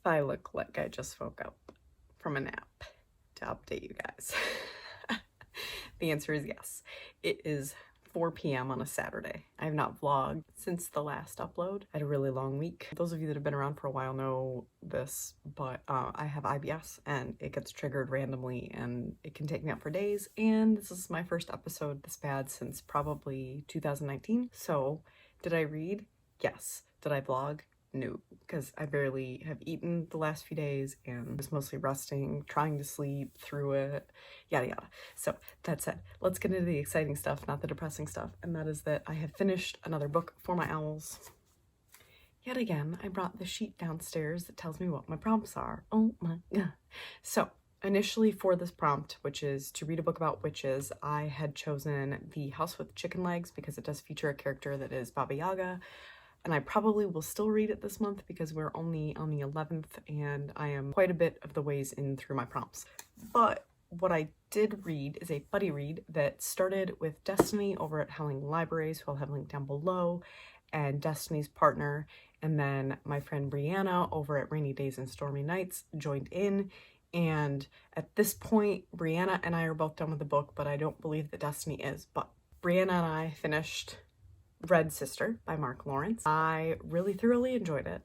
I look like I just woke up from a nap to update you guys? The answer is yes. It is 4 p.m. on a Saturday. I have not vlogged since the last upload. I had a really long week. Those of you that have been around for a while know this, but I have IBS and it gets triggered randomly and it can take me out for days. And this is my first episode this bad since probably 2019. So did I read? Yes. Did I vlog? No, because I barely have eaten the last few days and was mostly resting, trying to sleep through it, yada yada. So that said, let's get into the exciting stuff, not the depressing stuff, and that is that I have finished another book for my owls. Yet again, I brought the sheet downstairs that tells me what my prompts are. Oh my god. So initially for this prompt, which is to read a book about witches, I had chosen The House with Chicken Legs because it does feature a character that is Baba Yaga. And I probably will still read it this month because we're only on the 11th and I am quite a bit of the ways in through my prompts. But what I did read is a buddy read that started with Destiny over at Howling Libraries, who I'll have linked down below, and Destiny's partner, and then my friend Brianna over at Rainy Days and Stormy Nights joined in. And at this point, Brianna and I are both done with the book, but I don't believe that Destiny is. But Brianna and I finished Red Sister by Mark Lawrence. I really thoroughly enjoyed it.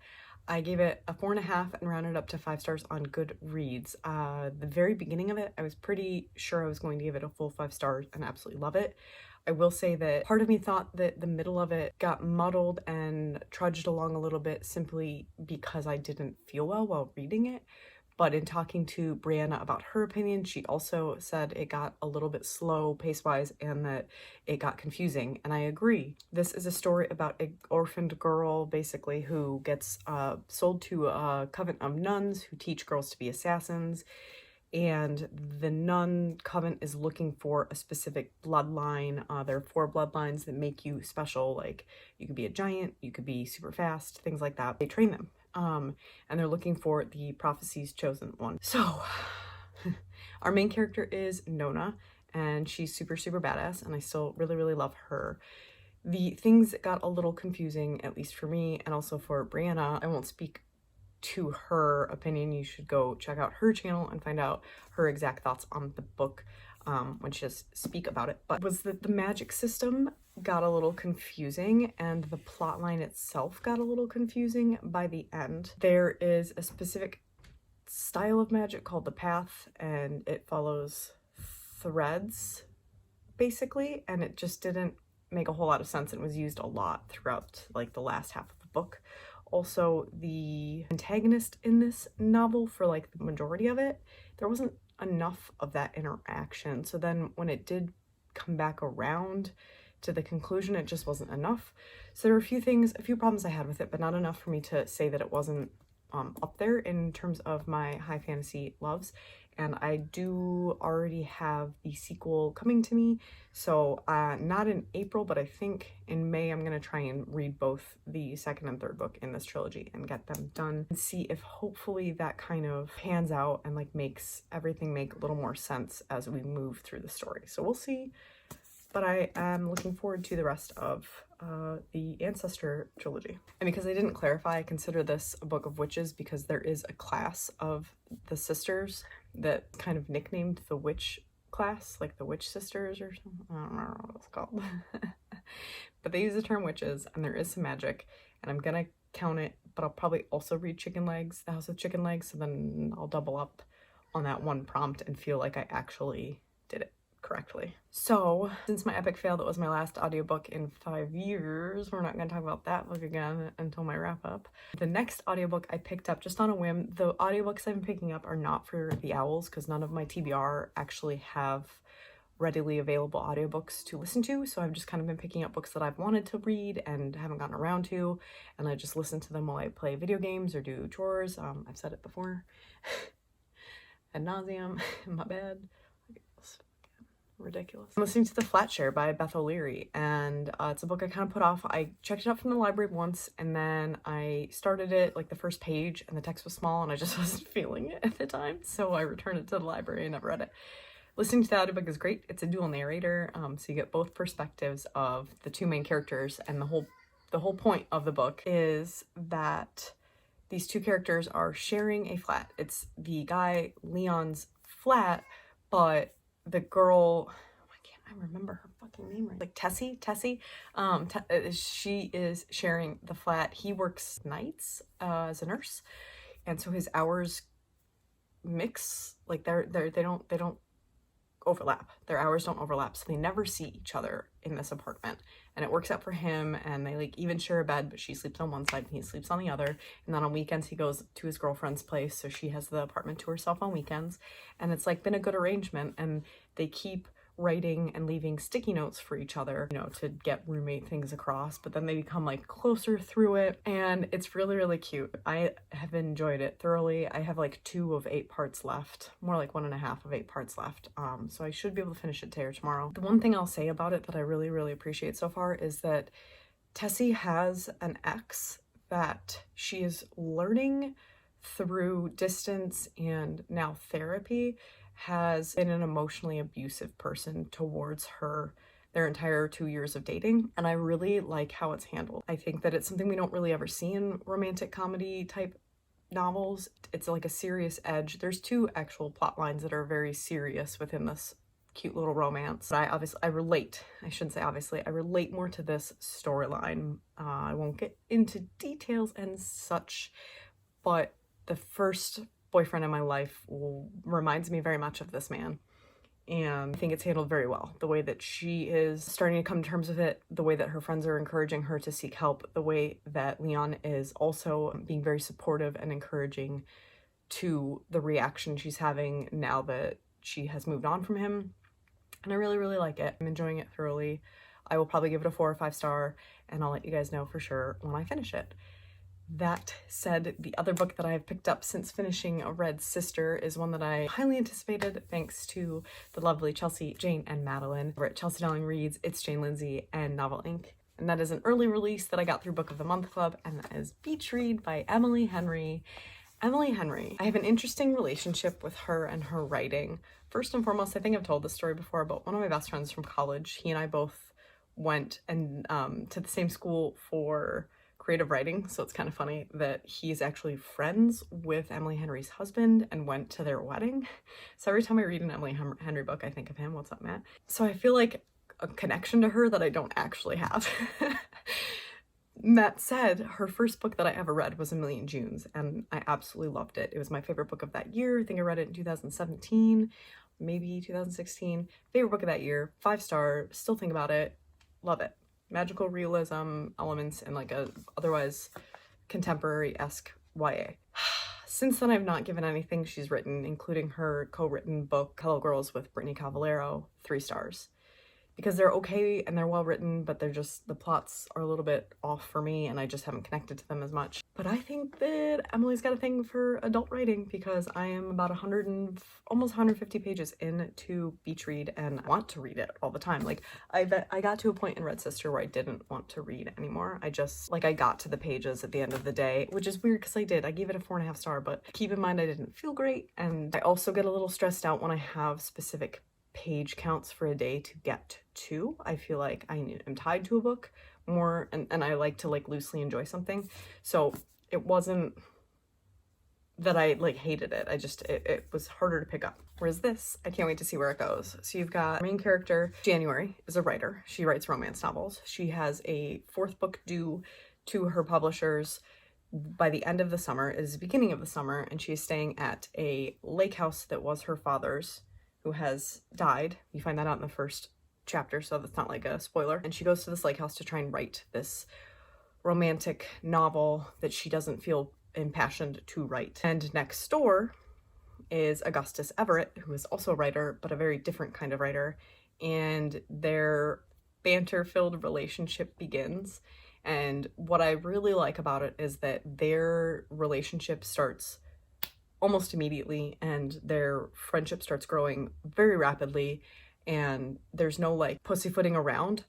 I gave it a 4.5 and rounded up to 5 stars on Goodreads. The very beginning of it, I was pretty sure I was going to give it a full 5 stars and absolutely love it. I will say that part of me thought that the middle of it got muddled and trudged along a little bit simply because I didn't feel well while reading it. But in talking to Brianna about her opinion, she also said it got a little bit slow pace-wise and that it got confusing, and I agree. This is a story about an orphaned girl, basically, who gets sold to a coven of nuns who teach girls to be assassins, and the nun coven is looking for a specific bloodline. There are 4 bloodlines that make you special, like you could be a giant, you could be super fast, things like that. They train them. And they're looking for the prophecy's chosen one. So our main character is Nona, and she's super badass, and I still really love her. The things that got a little confusing, at least for me and also for Brianna, I won't speak to her opinion. You should go check out her channel and find out her exact thoughts on the book when she does speak about it. But was that the magic system got a little confusing and the plot line itself got a little confusing by the end. There is a specific style of magic called the path, and it follows threads basically, and it just didn't make a whole lot of sense. It was used a lot throughout like the last half of the book. Also, the antagonist in this novel, for like the majority of it, there wasn't enough of that interaction. So then when it did come back around to the conclusion, it just wasn't enough. So there were a few problems I had with it, but not enough for me to say that it wasn't up there in terms of my high fantasy loves. And I do already have the sequel coming to me, so not in April, but I think in May I'm gonna try and read both the second and third book in this trilogy and get them done and see if hopefully that kind of pans out and like makes everything make a little more sense as we move through the story. So we'll see, but I am looking forward to the rest of the Ancestor trilogy. And because I didn't clarify, I consider this a book of witches because there is a class of the sisters that kind of nicknamed the witch class, like the witch sisters or something. I don't remember what it's called. But they use the term witches, and there is some magic, and I'm gonna count it, but I'll probably also read Chicken Legs, The House of Chicken Legs, so then I'll double up on that one prompt and feel like I actually did it correctly. So since my epic fail that was my last audiobook in 5 years, we're not going to talk about that book again until my wrap up. The next audiobook I picked up just on a whim. The audiobooks I've been picking up are not for the owls because none of my TBR actually have readily available audiobooks to listen to, so I've just kind of been picking up books that I've wanted to read and haven't gotten around to, and I just listen to them while I play video games or do chores. I've said it before ad nauseum. My bad. Ridiculous. I'm listening to the Flatshare by Beth O'Leary, and it's a book I kind of put off. I checked it out from the library once, and then I started it like the first page and the text was small and I just wasn't feeling it at the time, so I returned it to the library and never read it. Listening to the audiobook is great. It's a dual narrator, so you get both perspectives of the 2 main characters, and the whole point of the book is that these two characters are sharing a flat. It's the guy Leon's flat, but the girl, why can't I remember her fucking name right? Like Tessie, she is sharing the flat. He works nights as a nurse, and so his hours mix, like they don't overlap. Their hours don't overlap, so they never see each other in this apartment. And it works out for him, and they like even share a bed, but she sleeps on one side and he sleeps on the other. And then on weekends he goes to his girlfriend's place, so she has the apartment to herself on weekends. And it's like been a good arrangement, and they keep writing and leaving sticky notes for each other, you know, to get roommate things across, but then they become like closer through it, and it's really, really cute. I have enjoyed it thoroughly. I have like 2 of 8 parts left, more like 1.5 of 8 parts left, so I should be able to finish it today or tomorrow. The one thing I'll say about it that I really, really appreciate so far is that Tessie has an ex that she is learning through distance and now therapy, has been an emotionally abusive person towards her their entire 2 years of dating, and I really like how it's handled. I think that it's something we don't really ever see in romantic comedy type novels. It's like a serious edge. There's 2 actual plot lines that are very serious within this cute little romance. But I relate more to this storyline. I won't get into details and such, but the first boyfriend in my life reminds me very much of this man, and I think it's handled very well. The way that she is starting to come to terms with it, the way that her friends are encouraging her to seek help, the way that Leon is also being very supportive and encouraging to the reaction she's having now that she has moved on from him. And I really, really like it. I'm enjoying it thoroughly. I will probably give it a 4 or 5 star, and I'll let you guys know for sure when I finish it. That said, the other book that I have picked up since finishing Ive Read Sister is one that I highly anticipated thanks to the lovely Chelsea, Jane, and Madeline over at Chelsea Darling Reads, It's Jane Lindsay, and Novel Inc. And that is an early release that I got through Book of the Month Club, and that is Beach Read by Emily Henry. Emily Henry, I have an interesting relationship with her and her writing. First and foremost, I think I've told this story before, but one of my best friends from college, he and I both went and to the same school for creative writing, so it's kind of funny that he's actually friends with Emily Henry's husband and went to their wedding. So every time I read an Emily Henry book, I think of him. What's up, Matt? So I feel like a connection to her that I don't actually have. That said, her first book that I ever read was A Million Junes, and I absolutely loved it. It was my favorite book of that year. I think I read it in 2017, maybe 2016. Favorite book of that year, 5 star, still think about it, love it. Magical realism elements and like a otherwise contemporary-esque YA. Since then, I've not given anything she's written, including her co-written book, Hello Girls with Brittany Cavallaro, 3 stars. Because they're okay and they're well written, but they're just, the plots are a little bit off for me and I just haven't connected to them as much. But I think that Emily's got a thing for adult writing because I am about almost 150 pages into Beach Read and I want to read it all the time. Like I got to a point in Read Sister where I didn't want to read anymore. I just, like I got to the pages at the end of the day, which is weird because I did. I gave it a 4.5 star, but keep in mind I didn't feel great. And I also get a little stressed out when I have specific page counts for a day to get to. I feel like I am tied to a book more and I like to like loosely enjoy something. So it wasn't that I like hated it. I just, it was harder to pick up. Whereas this, I can't wait to see where it goes. So you've got main character, January, is a writer. She writes romance novels. She has a 4th book due to her publishers by the end of the summer. It is the beginning of the summer, and she is staying at a lake house that was her father's, who has died. You find that out in the first chapter, so that's not like a spoiler. And she goes to this lake house to try and write this romantic novel that she doesn't feel impassioned to write. And next door is Augustus Everett, who is also a writer, but a very different kind of writer. And their banter-filled relationship begins. And what I really like about it is that their relationship starts almost immediately and their friendship starts growing very rapidly, and there's no like pussyfooting around,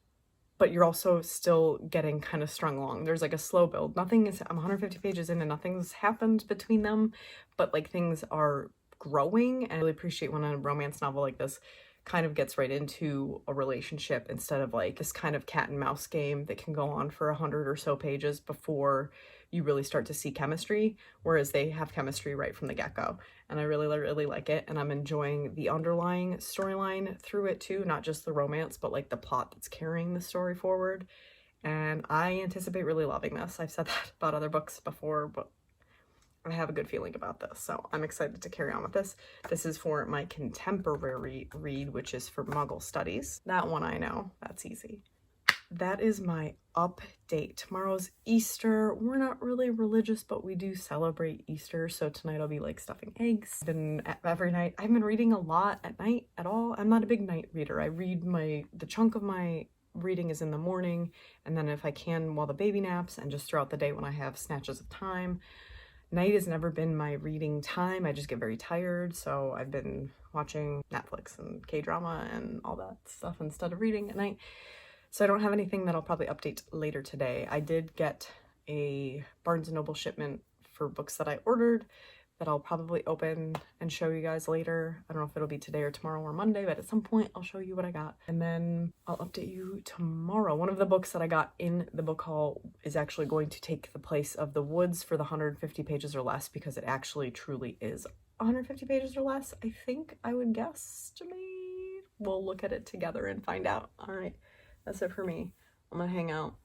but you're also still getting kind of strung along. There's like a slow build. I'm 150 pages in and nothing's happened between them, but like things are growing. And I really appreciate when a romance novel like this kind of gets right into a relationship instead of like this kind of cat and mouse game that can go on for 100 or so pages before you really start to see chemistry, whereas they have chemistry right from the get-go. And I really, really like it. And I'm enjoying the underlying storyline through it too, not just the romance, but like the plot that's carrying the story forward. And I anticipate really loving this. I've said that about other books before, but I have a good feeling about this, so I'm excited to carry on with this. This is for my contemporary read, which is for Muggle Studies. That one I know, that's easy. That is my update. Tomorrow's Easter. We're not really religious, but we do celebrate Easter, so tonight I'll be like stuffing eggs. Every night. I've been reading a lot at night at all. I'm not a big night reader. I read the chunk of my reading is in the morning, and then if I can while the baby naps, and just throughout the day when I have snatches of time. Night has never been my reading time. I just get very tired, so I've been watching Netflix and K-drama and all that stuff instead of reading at night. So I don't have anything that I'll probably update later today. I did get a Barnes & Noble shipment for books that I ordered that I'll probably open and show you guys later. I don't know if it'll be today or tomorrow or Monday, but at some point I'll show you what I got. And then I'll update you tomorrow. One of the books that I got in the book haul is actually going to take the place of The Woods for the 150 pages or less, because it actually truly is 150 pages or less, I think I would guess to me. We'll look at it together and find out. All right, that's it for me. I'm gonna hang out,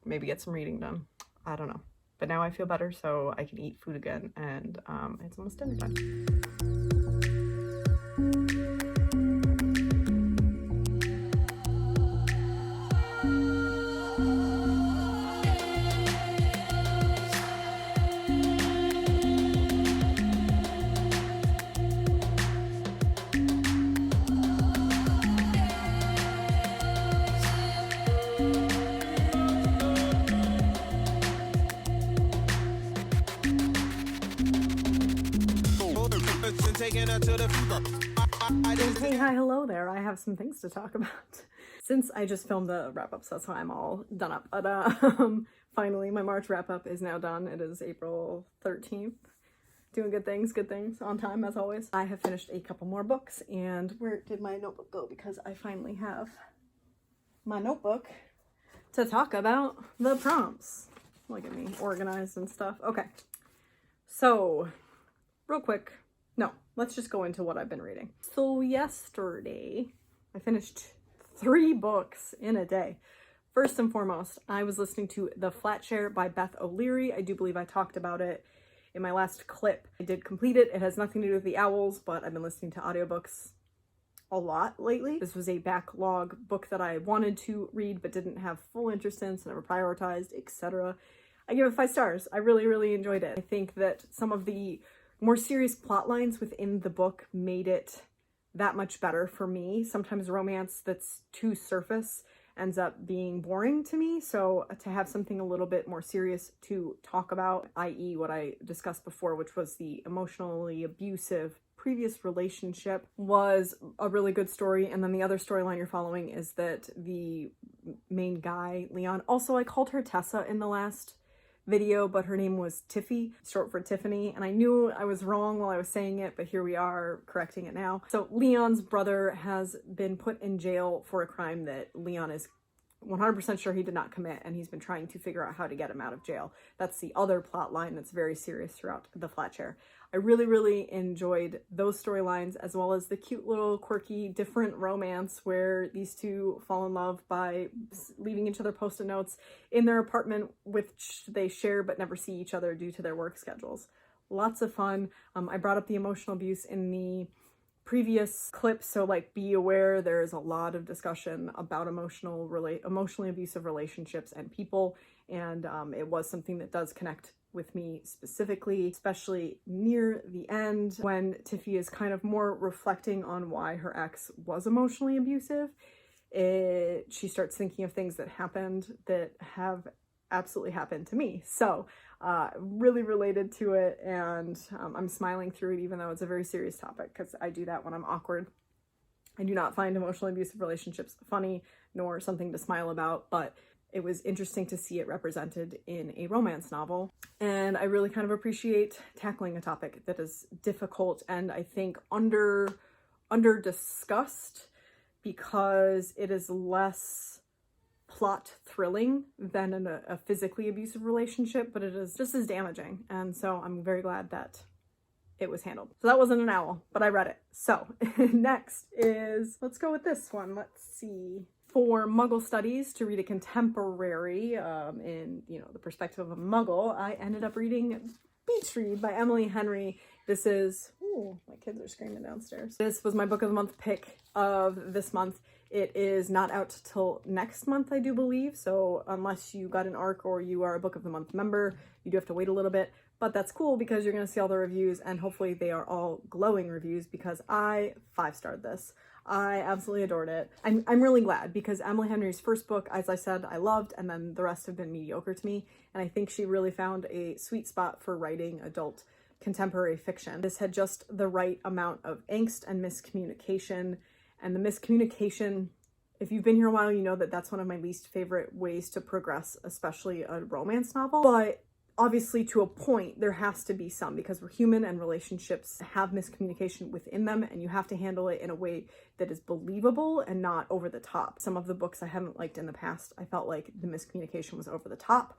maybe get some reading done. I don't know. But now I feel better, so I can eat food again, and it's almost dinner time. Hey, hi, hello there. I have some things to talk about. Since I just filmed the wrap-up, so that's why I'm all done up. But finally, my March wrap-up is now done. It is April 13th. Doing good things, on time as always. I have finished a couple more books, and where did my notebook go? Because I finally have my notebook to talk about the prompts. Look at me, organized and stuff. Okay, so real quick. No, let's just go into what I've been reading. So yesterday, I finished 3 books in a day. First and foremost, I was listening to The Flatshare by Beth O'Leary. I do believe I talked about it in my last clip. I did complete it. It has nothing to do with the owls, but I've been listening to audiobooks a lot lately. This was a backlog book that I wanted to read but didn't have full interest in, so never prioritized, etc. I give it 5 stars. I really, really enjoyed it. I think that some of the more serious plot lines within the book made it that much better for me. Sometimes romance that's too surface ends up being boring to me, so to have something a little bit more serious to talk about, i.e. what I discussed before, which was the emotionally abusive previous relationship, was a really good story. And then the other storyline you're following is that the main guy, Leon, also I called her Tessa in the last video, but her name was Tiffy, short for Tiffany, and I knew I was wrong while I was saying it, but here we are correcting it now. So Leon's brother has been put in jail for a crime that Leon is 100% sure he did not commit, and he's been trying to figure out how to get him out of jail. That's the other plot line that's very serious throughout The Flatshare. I really, really enjoyed those storylines, as well as the cute little quirky different romance where these two fall in love by leaving each other post-it notes in their apartment, which they share but never see each other due to their work schedules. Lots of fun. I brought up the emotional abuse in the previous clip, so like be aware there's a lot of discussion about emotionally abusive relationships and people, and it was something that does connect with me specifically, especially near the end when Tiffy is kind of more reflecting on why her ex was emotionally abusive. She starts thinking of things that happened that have absolutely happened to me. So really related to it, and I'm smiling through it even though it's a very serious topic, because I do that when I'm awkward. I do not find emotionally abusive relationships funny nor something to smile about, but it was interesting to see it represented in a romance novel. And I really kind of appreciate tackling a topic that is difficult and I think under discussed, because it is less plot thrilling than a physically abusive relationship, but it is just as damaging. And so I'm very glad that it was handled. So that wasn't an owl, but I read it. So next is, let's go with this one. Let's see. For Muggle Studies, to read a contemporary in, the perspective of a Muggle, I ended up reading Beach Read by Emily Henry. This is, ooh, my kids are screaming downstairs. This was my book of the month pick of this month. It is not out till next month, I do believe. So unless you got an ARC or you are a book of the month member, you do have to wait a little bit. But that's cool because you're going to see all the reviews, and hopefully they are all glowing reviews, because I 5-starred this. I absolutely adored it. I'm really glad, because Emily Henry's first book, as I said, I loved, and then the rest have been mediocre to me. And I think she really found a sweet spot for writing adult contemporary fiction. This had just the right amount of angst and miscommunication. And the miscommunication, if you've been here a while, you know that that's one of my least favorite ways to progress, especially a romance novel. But obviously, to a point, there has to be some, because we're human and relationships have miscommunication within them, and you have to handle it in a way that is believable and not over the top. Some of the books I haven't liked in the past, I felt like the miscommunication was over the top,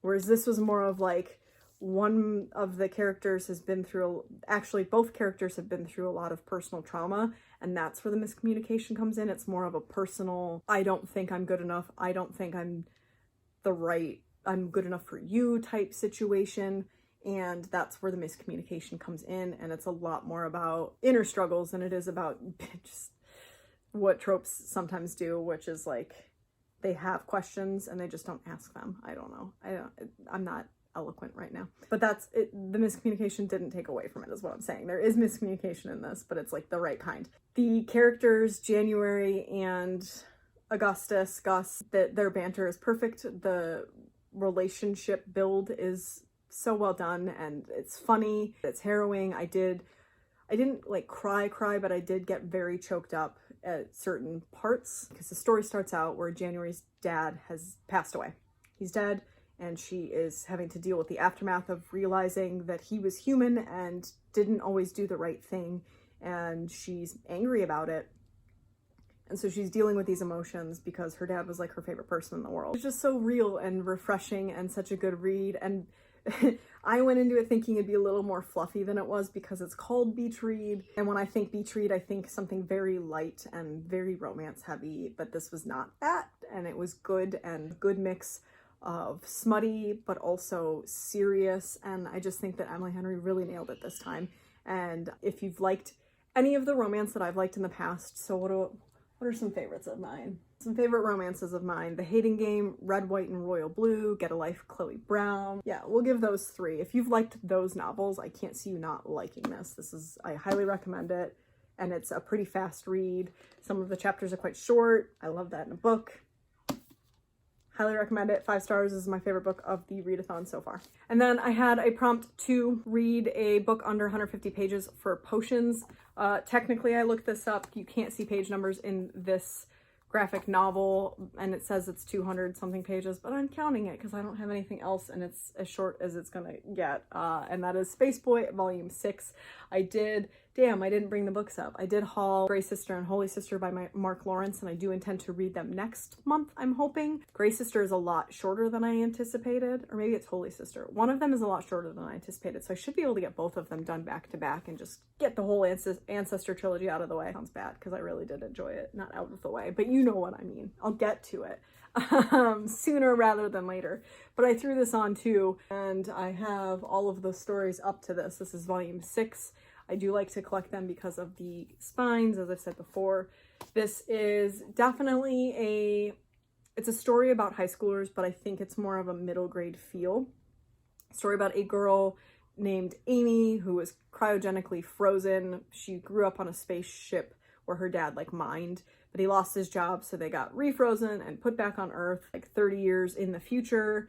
whereas this was more of like, one of the characters has been through, actually both characters have been through a lot of personal trauma, and that's where the miscommunication comes in. It's more of a personal, I don't think I'm good enough, I don't think I'm good enough for you type situation, and that's where the miscommunication comes in. And it's a lot more about inner struggles than it is about just what tropes sometimes do, which is like, they have questions and they just don't ask them. I don't know. I'm not eloquent right now, but that's it. The miscommunication didn't take away from it, is what I'm saying. There is miscommunication in this, but it's like the right kind. The characters, January and Gus, that their banter is perfect. The relationship build is so well done, and it's funny, it's harrowing. I didn't like cry, but I did get very choked up at certain parts, because the story starts out where January's dad has passed away. He's dead, and she is having to deal with the aftermath of realizing that he was human and didn't always do the right thing, and she's angry about it. And so she's dealing with these emotions because her dad was like her favorite person in the world. It's just so real and refreshing and such a good read. And I went into it thinking it'd be a little more fluffy than it was, because it's called Beach Read. And when I think beach read, I think something very light and very romance heavy, but this was not that. And it was good, and good mix of smutty, but also serious. And I just think that Emily Henry really nailed it this time. And if you've liked any of the romance that I've liked in the past, so what are some favorites of mine? Some favorite romances of mine: The Hating Game, Red, White, and Royal Blue, Get a Life, Chloe Brown. Yeah, we'll give those 3. If you've liked those novels, I can't see you not liking this. I highly recommend it, and it's a pretty fast read. Some of the chapters are quite short. I love that in a book. Highly recommend it. 5 stars. This is my favorite book of the readathon so far. And then I had a prompt to read a book under 150 pages for potions. Technically, I looked this up. You can't see page numbers in this graphic novel, and it says it's 200 something pages, but I'm counting it because I don't have anything else, and it's as short as it's gonna get. And that is Space Boy Volume 6. I didn't bring the books up. I did haul Grey Sister and Holy Sister by Mark Lawrence, and I do intend to read them next month, I'm hoping. Grey Sister is a lot shorter than I anticipated, or maybe it's Holy Sister. One of them is a lot shorter than I anticipated, so I should be able to get both of them done back to back and just get the whole Ancestor trilogy out of the way. Sounds bad, because I really did enjoy it. Not out of the way, but you know what I mean. I'll get to it sooner rather than later. But I threw this on too, and I have all of the stories up to this. This is Volume 6. I do like to collect them because of the spines, as I've said before. This is definitely it's a story about high schoolers, but I think it's more of a middle grade feel. A story about a girl named Amy who was cryogenically frozen. She grew up on a spaceship where her dad mined, but he lost his job, so they got refrozen and put back on Earth 30 years in the future.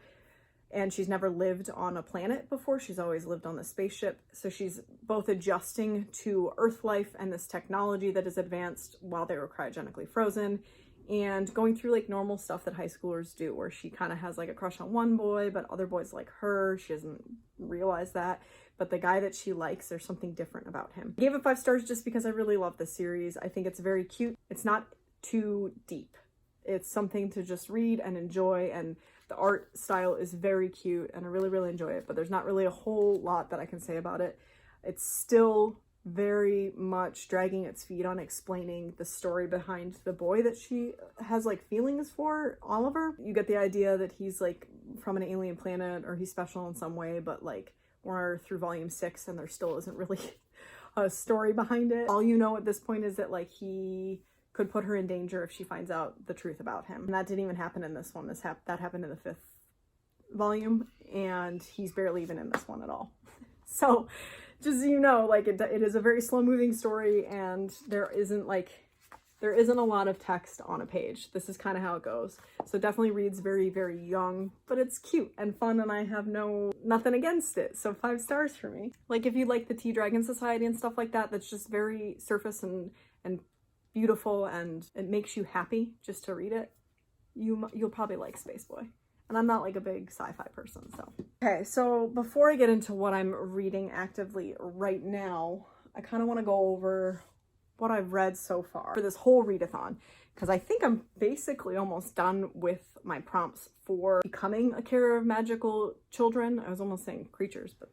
And she's never lived on a planet before. She's always lived on the spaceship. So she's both adjusting to Earth life and this technology that is advanced while they were cryogenically frozen, and going through normal stuff that high schoolers do, where she kind of has a crush on one boy, but other boys like her. She doesn't realize that. But the guy that she likes, there's something different about him. I gave it 5 stars just because I really love this series. I think it's very cute. It's not too deep. It's something to just read and enjoy, and the art style is very cute, and I really, really enjoy it, but there's not really a whole lot that I can say about it. It's still very much dragging its feet on explaining the story behind the boy that she has like feelings for, Oliver. You get the idea that he's like from an alien planet or he's special in some way, but like we're through volume 6 and there still isn't really a story behind it. All you know at this point is that like he could put her in danger if she finds out the truth about him. And that didn't even happen in this one. That happened in the 5th volume, and he's barely even in this one at all. So just so you know, like it is a very slow moving story, and there isn't a lot of text on a page. This is kind of how it goes. So it definitely reads very, very young, but it's cute and fun, and I have nothing against it. So 5 stars for me. Like if you like the Tea Dragon Society and stuff like that, that's just very surface and beautiful, and it makes you happy just to read it, you'll probably like Space Boy. And I'm not like a big sci-fi person, so. Okay, so before I get into what I'm reading actively right now, I kind of want to go over what I've read so far for this whole readathon, because I think I'm basically almost done with my prompts for becoming a carer of magical children. I was almost saying creatures, but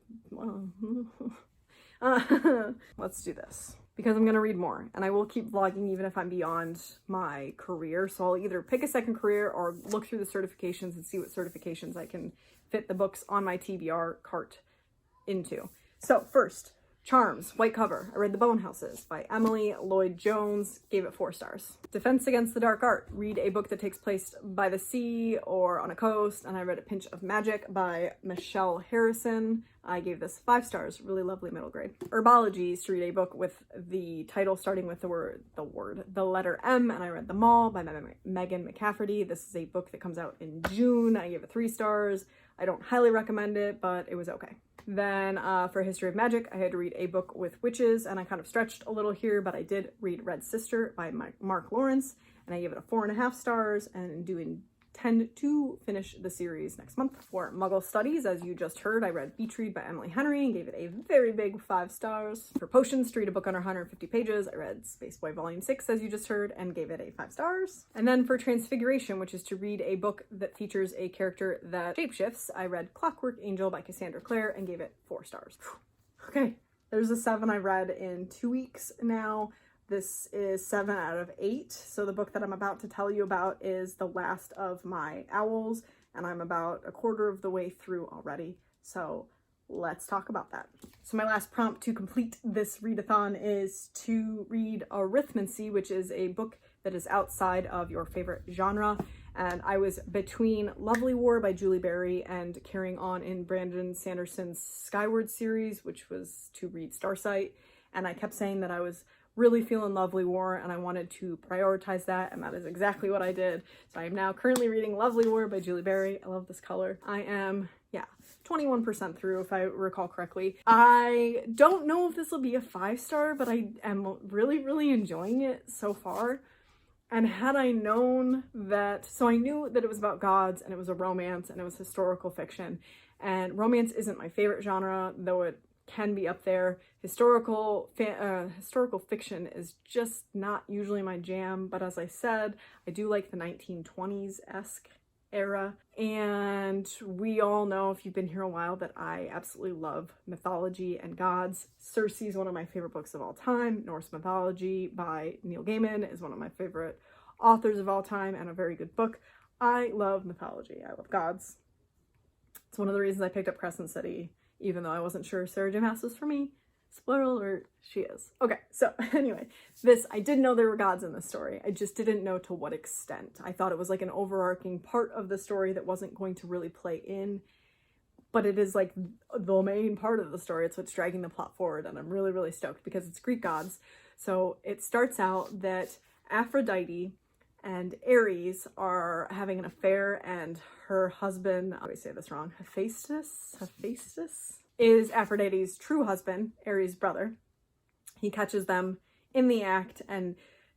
let's do this. Because I'm going to read more, and I will keep vlogging even if I'm beyond my career. So I'll either pick a second career or look through the certifications and see what certifications I can fit the books on my TBR cart into. So first, Charms, white cover. I read The Bone Houses by Emily Lloyd Jones, gave it 4 stars. Defense Against the Dark Art. Read a book that takes place by the sea or on a coast, and I read A Pinch of Magic by Michelle Harrison. I gave this 5 stars, really lovely middle grade. Herbology is to read a book with the title starting with the letter M, and I read The Mall by Megan McCafferty. This is a book that comes out in June. I gave it 3 stars. I don't highly recommend it, but it was okay. Then for History of Magic, I had to read a book with witches, and I kind of stretched a little here, but I did read Red Sister by Mark Lawrence, and I gave it a 4.5 stars, and intend to finish the series next month. For Muggle Studies, as you just heard, I read Ive Read by Emily Henry and gave it a very big 5 stars. For Potions, to read a book under 150 pages, I read Space Boy Volume 6, as you just heard, and gave it a 5 stars. And then for Transfiguration, which is to read a book that features a character that shapeshifts, I read Clockwork Angel by Cassandra Clare and gave it 4 stars. Okay, there's a 7 I read in 2 weeks now. This is 7 out of 8. So the book that I'm about to tell you about is The Last of My Owls, and I'm about a quarter of the way through already. So let's talk about that. So my last prompt to complete this readathon is to read Arithmancy, which is a book that is outside of your favorite genre. And I was between Lovely War by Julie Berry and carrying on in Brandon Sanderson's Skyward series, which was to read Starsight. And I kept saying that I was really feeling Lovely War and I wanted to prioritize that, and that is exactly what I did. So I am now currently reading Lovely War by Julie Berry. I love this color. I am, 21% through if I recall correctly. I don't know if this will be a 5 star, but I am really, really enjoying it so far. And had I known that, so I knew that it was about gods and it was a romance and it was historical fiction, and romance isn't my favorite genre, though it can be up there. Historical fiction is just not usually my jam, but as I said, I do like the 1920s-esque era, and we all know, if you've been here a while, that I absolutely love mythology and gods. Circe is one of my favorite books of all time. Norse Mythology by Neil Gaiman is one of my favorite authors of all time, and a very good book. I love mythology. I love gods. It's one of the reasons I picked up Crescent City, even though I wasn't sure Sarah J. Maas was for me. Spoiler alert, she is. Okay, so anyway, I did know there were gods in this story. I just didn't know to what extent. I thought it was like an overarching part of the story that wasn't going to really play in, but it is like the main part of the story. It's what's dragging the plot forward, and I'm really, really stoked because it's Greek gods. So it starts out that Aphrodite and Ares are having an affair, and her husband, I always say this wrong, Hephaestus is Aphrodite's true husband, Ares' brother. He catches them in the act, and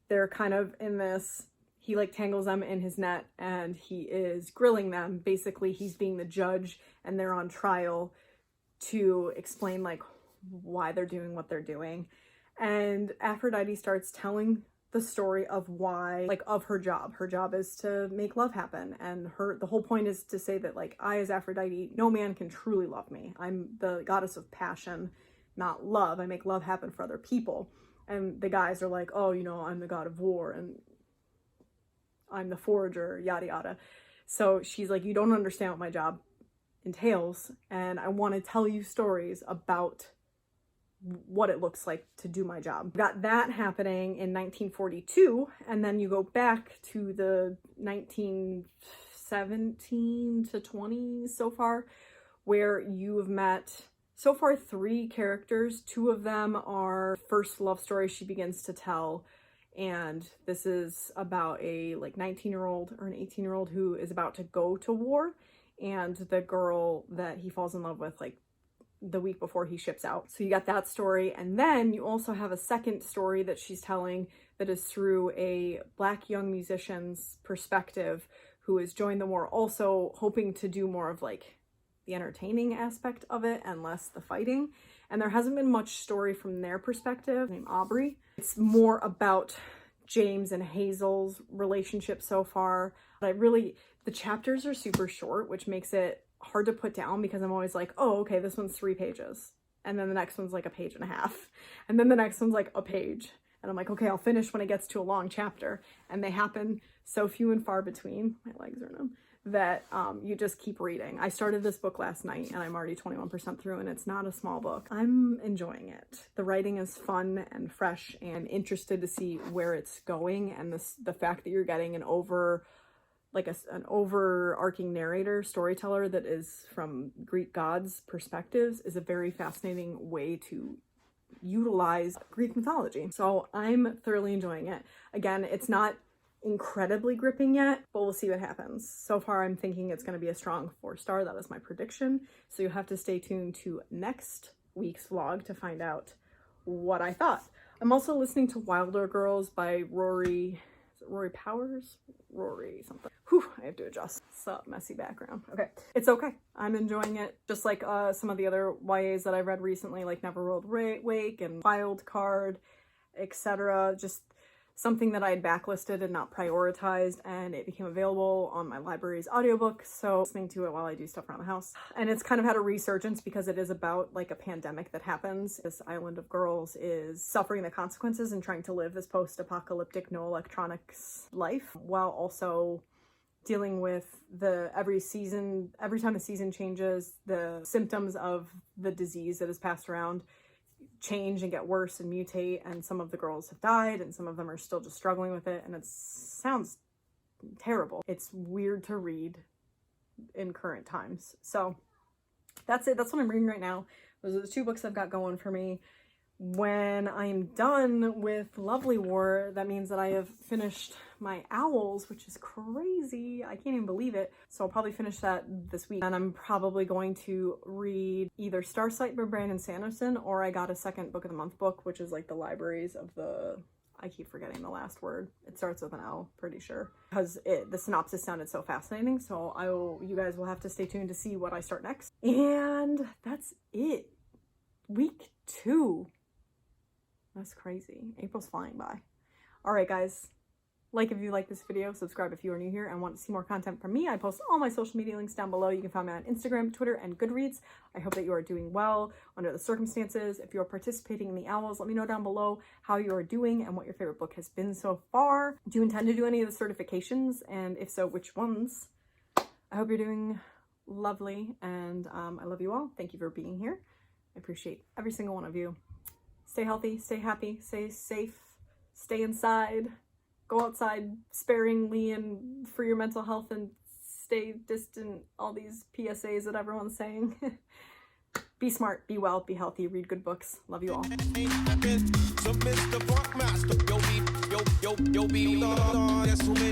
they're kind of in this, he like tangles them in his net, and he is grilling them. Basically, he's being the judge, and they're on trial to explain like why they're doing what they're doing. And Aphrodite starts telling the story of why, like, of her job. Her job is to make love happen, and the whole point is to say that, like, I as Aphrodite, no man can truly love me. I'm the goddess of passion, not love. I make love happen for other people. And the guys are like, oh, you know, I'm the god of war, and I'm the forager, yada yada. So she's like, you don't understand what my job entails, and I want to tell you stories about what it looks like to do my job. Got that happening in 1942, and then you go back to the 1917 to 20s so far, where you have met so far 3 characters. 2 of them are first love story she begins to tell, and this is about a like 19-year-old or an 18-year-old who is about to go to war, and the girl that he falls in love with like the week before he ships out. So you got that story, and then you also have a second story that she's telling that is through a Black young musician's perspective who has joined the war, also hoping to do more of like the entertaining aspect of it and less the fighting. And there hasn't been much story from their perspective, named Aubrey. It's more about James and Hazel's relationship so far. But the chapters are super short, which makes it hard to put down, because I'm always like, oh, okay, this one's 3 pages. And then the next one's like a page and a half. And then the next one's like a page. And I'm like, okay, I'll finish when it gets to a long chapter. And they happen so few and far between, my legs are numb, that you just keep reading. I started this book last night and I'm already 21% through, and it's not a small book. I'm enjoying it. The writing is fun and fresh, and interested to see where it's going. And the fact that you're getting an overarching narrator, storyteller that is from Greek gods' perspectives is a very fascinating way to utilize Greek mythology. So I'm thoroughly enjoying it. Again, it's not incredibly gripping yet, but we'll see what happens. So far, I'm thinking it's going to be a strong 4-star. That is my prediction. So you have to stay tuned to next week's vlog to find out what I thought. I'm also listening to Wilder Girls by Rory Powers? Rory something. Whew, I have to adjust. It's a messy background. Okay. It's okay. I'm enjoying it. Just like some of the other YAs that I've read recently, like Never Rolled Wake and Wild Card, etc. Just something that I had backlisted and not prioritized, and it became available on my library's audiobook, so listening to it while I do stuff around the house. And it's kind of had a resurgence because it is about like a pandemic that happens. This island of girls is suffering the consequences and trying to live this post-apocalyptic no electronics life, while also dealing with every time the season changes, the symptoms of the disease that is passed around change and get worse and mutate, and some of the girls have died and some of them are still just struggling with it, and it sounds terrible. It's weird to read in current times. So that's it. That's what I'm reading right now. Those are the 2 books I've got going for me. When I'm done with Lovely War, that means that I have finished my Owls, which is crazy. I can't even believe it. So I'll probably finish that this week. And I'm probably going to read either Starsight by Brandon Sanderson, or I got a second Book of the Month book, which is like the libraries of I keep forgetting the last word. It starts with an L, pretty sure. Because the synopsis sounded so fascinating. So you guys will have to stay tuned to see what I start next. And that's it. Week 2. That's crazy. April's flying by. All right, guys. Like if you like this video, subscribe if you are new here and want to see more content from me. I post all my social media links down below. You can find me on Instagram, Twitter, and Goodreads. I hope that you are doing well under the circumstances. If you are participating in the Owls, let me know down below how you are doing and what your favorite book has been so far. Do you intend to do any of the certifications? And if so, which ones? I hope you're doing lovely, and I love you all. Thank you for being here. I appreciate every single one of you. Stay healthy, stay happy, stay safe, stay inside, go outside sparingly and for your mental health, and stay distant, all these PSAs that everyone's saying. Be smart, be well, be healthy, read good books. Love you all.